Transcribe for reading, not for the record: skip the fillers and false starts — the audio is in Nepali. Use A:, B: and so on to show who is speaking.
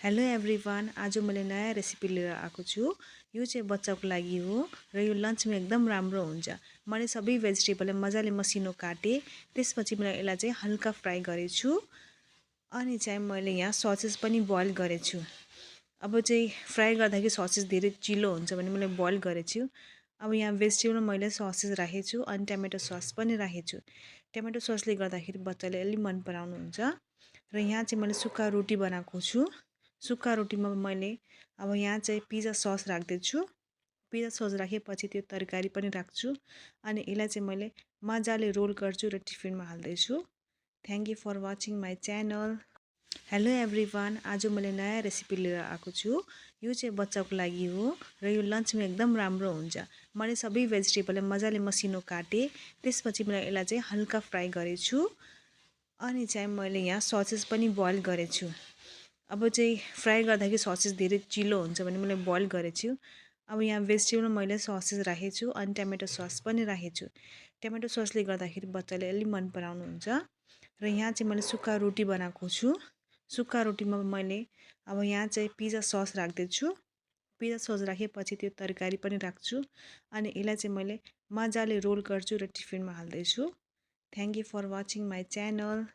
A: हेलो एभ्रिवान, आज मैले नयाँ रेसिपी लिएर आएको छु। यो चाहिँ बच्चाको लागि हो र यो लन्चमा एकदम राम्रो हुन्छ। मैले सबै भेजिटेबललाई मजाले मसिनो काटेँ। त्यसपछि मैले यसलाई चाहिँ हल्का फ्राई गरेछु। अनि चाहिँ मैले यहाँ ससेस पनि बोइल गरेछु। अब चाहिँ फ्राई गर्दाखेरि ससेस धेरै चिलो हुन्छ भने मैले बोइल गरेछु। अब यहाँ भेजिटेबलमा मैले ससेस राखेको छु अनि टमेटो सस पनि राखेको छु। टमेटो ससले गर्दाखेरि बच्चाले अलि मन पराउनुहुन्छ। र यहाँ चाहिँ मैले सुक्खा रोटी बनाएको छु। सुक्खा रोटीमा मैले अब यहाँ चाहिँ पिज्जा सस राख्दैछु। पिज्जा सस राखेपछि त्यो तरकारी पनि राख्छु अनि यसलाई चाहिँ मैले मजाले रोल गर्छु र टिफिनमा हाल्दैछु। Thank you for watching my channel. Hello everyone, आज मैले नयाँ रेसिपी लिएर आएको छु। यो चाहिँ बच्चाको लागि हो र यो लन्चमा एकदम राम्रो हुन्छ। मैले सबै भेजिटेबललाई मजाले मसिनो काटेँ। त्यसपछि मैले यसलाई चाहिँ हल्का फ्राई गरेछु। अनि चाहिँ मैले यहाँ ससेस पनि बोइल गरेछु। अब चाहिँ फ्राई गर्दाखेरि ससेस धेरै चिलो हुन्छ भने मैले बोइल गरेछु। अब यहाँ भेजिटेबलमा मैले ससेस राखेको छु अनि टमेटो सस पनि राखेको छु। टमेटो ससले गर्दाखेरि बच्चाले अलि मन पराउनुहुन्छ। र यहाँ चाहिँ मैले सुक्खा रोटी बनाएको छु। सुक्खा रोटीमा मैले अब यहाँ चाहिँ पिज्जा सस राख्दैछु। पिज्जा सस राखेपछि त्यो तरकारी पनि राख्छु अनि यसलाई चाहिँ मैले मजाले रोल गर्छु र टिफिनमा हाल्दैछु। Thank you for watching my channel.